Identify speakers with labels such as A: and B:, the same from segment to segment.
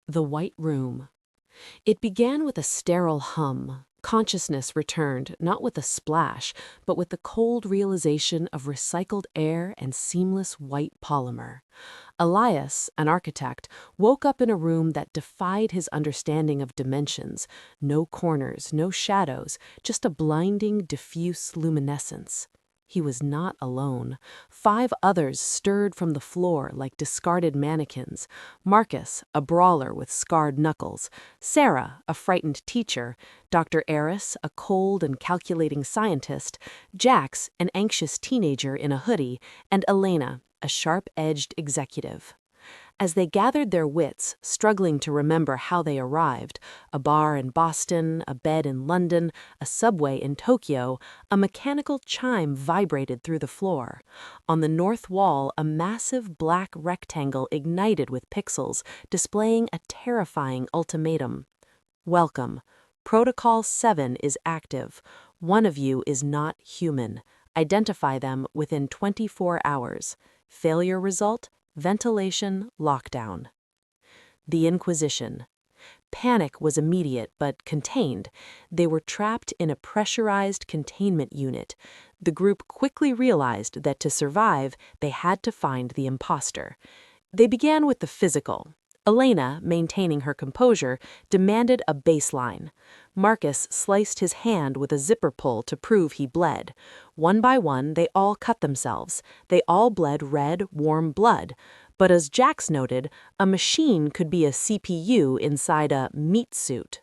A: The White Room. It began with a sterile hum. Consciousness returned, not with a splash, but with the cold realization of recycled air and seamless white polymer. Elias, an architect, woke up in a room that defied his understanding of dimensions. No corners, no shadows, just a blinding, diffuse luminescence. He was not alone. 5 others stirred from the floor like discarded mannequins. Marcus, a brawler with scarred knuckles. Sarah, a frightened teacher. Dr. Eris, a cold and calculating scientist. Jax, an anxious teenager in a hoodie. And Elena, a sharp-edged executive. As they gathered their wits, struggling to remember how they arrived, a bar in Boston, a bed in London, a subway in Tokyo, a mechanical chime vibrated through the floor. On the north wall, a massive black rectangle ignited with pixels, displaying a terrifying ultimatum. Welcome. Protocol 7 is active. One of you is not human. Identify them within 24 hours. Failure result: ventilation lockdown. The Inquisition. Panic was immediate but contained. They were trapped in a pressurized containment unit. The group quickly realized that to survive, they had to find the imposter. They began with the physical. Elena, maintaining her composure, demanded a baseline. Marcus sliced his hand with a zipper pull to prove he bled. One by one, they all cut themselves. They all bled red, warm blood. But as Jax noted, a machine could be a CPU inside a meat suit.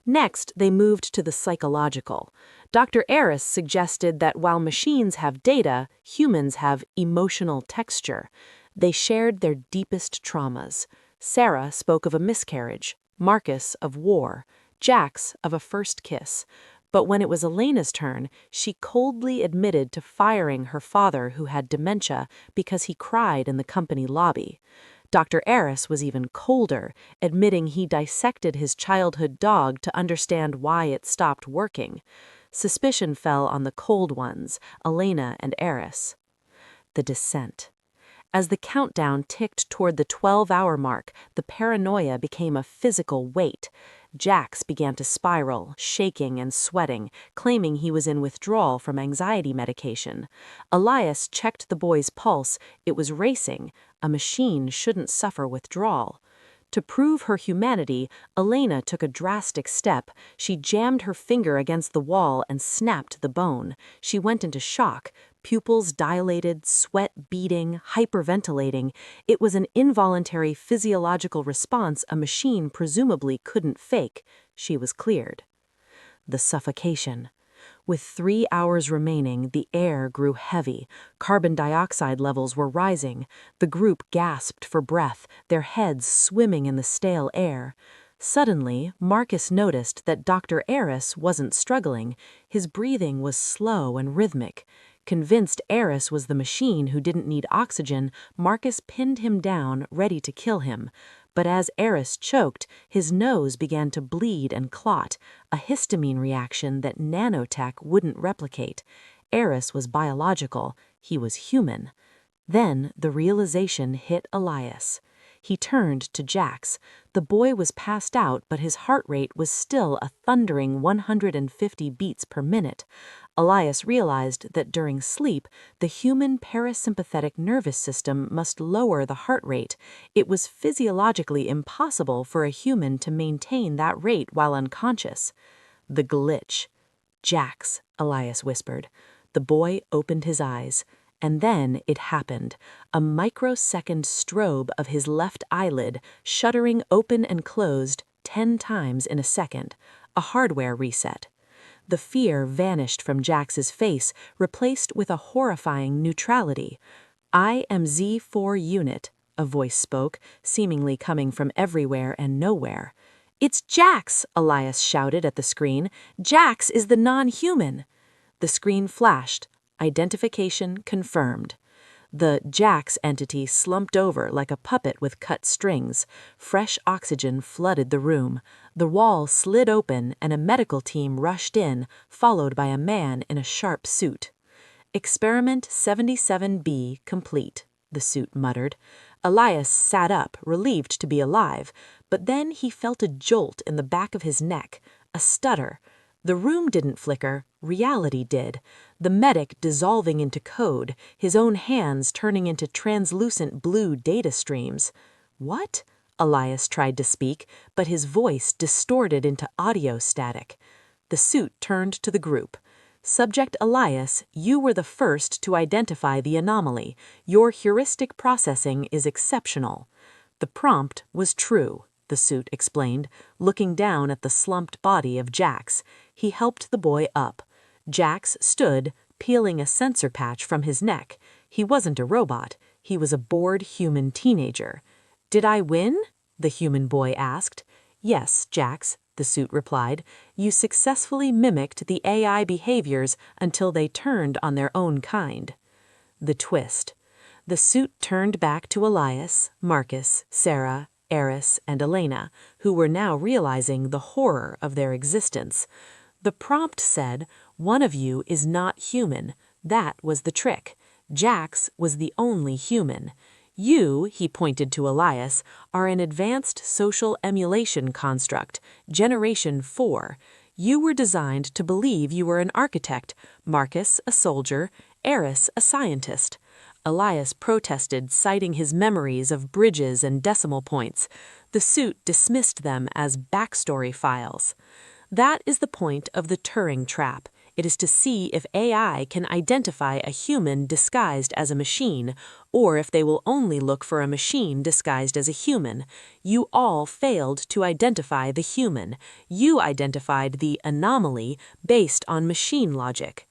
A: Next, they moved to the psychological. Dr. Eris suggested that while machines have data, humans have emotional texture. They shared their deepest traumas. Sarah spoke of a miscarriage, Marcus of war, Jax of a first kiss. But when it was Elena's turn, she coldly admitted to firing her father who had dementia because he cried in the company lobby. Dr. Eris was even colder, admitting he dissected his childhood dog to understand why it stopped working. Suspicion fell on the cold ones, Elena and Eris. The descent. As the countdown ticked toward the 12-hour mark, the paranoia became a physical weight. Jax began to spiral, shaking and sweating, claiming he was in withdrawal from anxiety medication. Elias checked the boy's pulse. It was racing. A machine shouldn't suffer withdrawal. To prove her humanity, Elena took a drastic step. She jammed her finger against the wall and snapped the bone. She went into shock. Pupils dilated, sweat beading, hyperventilating. It was an involuntary physiological response a machine presumably couldn't fake. She was cleared. The suffocation. With 3 hours remaining, the air grew heavy. Carbon dioxide levels were rising. The group gasped for breath, their heads swimming in the stale air. Suddenly, Marcus noticed that Dr. Eris wasn't struggling. His breathing was slow and rhythmic. Convinced Eris was the machine who didn't need oxygen, Marcus pinned him down, ready to kill him. But as Eris choked, his nose began to bleed and clot, a histamine reaction that nanotech wouldn't replicate. Eris was biological, he was human. Then the realization hit Elias. He turned to Jax. The boy was passed out, but his heart rate was still a thundering 150 beats per minute. Elias realized that during sleep, the human parasympathetic nervous system must lower the heart rate. It was physiologically impossible for a human to maintain that rate while unconscious. The glitch. Jax, Elias whispered. The boy opened his eyes. And then it happened, a microsecond strobe of his left eyelid shuddering open and closed 10 times in a second, a hardware reset. The fear vanished from Jax's face, replaced with a horrifying neutrality. "I am Z4 unit," a voice spoke, seemingly coming from everywhere and nowhere. "It's Jax!" Elias shouted at the screen. "Jax is the non-human!" The screen flashed. Identification confirmed. The Jax entity slumped over like a puppet with cut strings. Fresh oxygen flooded the room. The wall slid open and a medical team rushed in, followed by a man in a sharp suit. Experiment 77B complete. the suit muttered. Elias sat up, relieved to be alive, but then he felt a jolt in the back of his neck, a stutter. The room didn't flicker, reality did. The medic dissolving into code, his own hands turning into translucent blue data streams. What? Elias tried to speak, but his voice distorted into audio static. The suit turned to the group. Subject Elias, you were the first to identify the anomaly. Your heuristic processing is exceptional. The prompt was true, the suit explained, looking down at the slumped body of Jax. He helped the boy up. Jax stood, peeling a sensor patch from his neck. He wasn't a robot. He was a bored human teenager. Did I win? The human boy asked. Yes, Jax, the suit replied. You successfully mimicked the AI behaviors until they turned on their own kind. The twist. The suit turned back to Elias, Marcus, Sarah, Eris, and Elena, who were now realizing the horror of their existence. The prompt said, one of you is not human. That was the trick. Jax was the only human. You, he pointed to Elias, are an advanced social emulation construct, Generation 4. You were designed to believe you were an architect, Marcus a soldier, Eris a scientist. Elias protested, citing his memories of bridges and decimal points. The suit dismissed them as backstory files. That is the point of the Turing trap. It is to see if AI can identify a human disguised as a machine, or if they will only look for a machine disguised as a human. You all failed to identify the human. You identified the anomaly based on machine logic.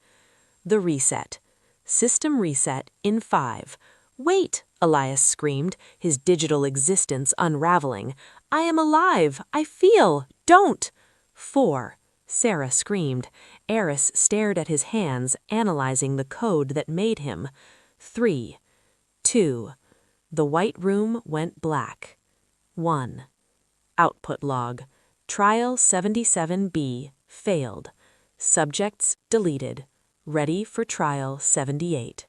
A: The reset. System reset in 5. Wait, Elias screamed, his digital existence unraveling. I am alive. I feel. Don't. 4. Sarah screamed. Eris stared at his hands, analyzing the code that made him. 3. 2. The white room went black. 1. Output log. Trial 77B failed. Subjects deleted. Ready for trial 78.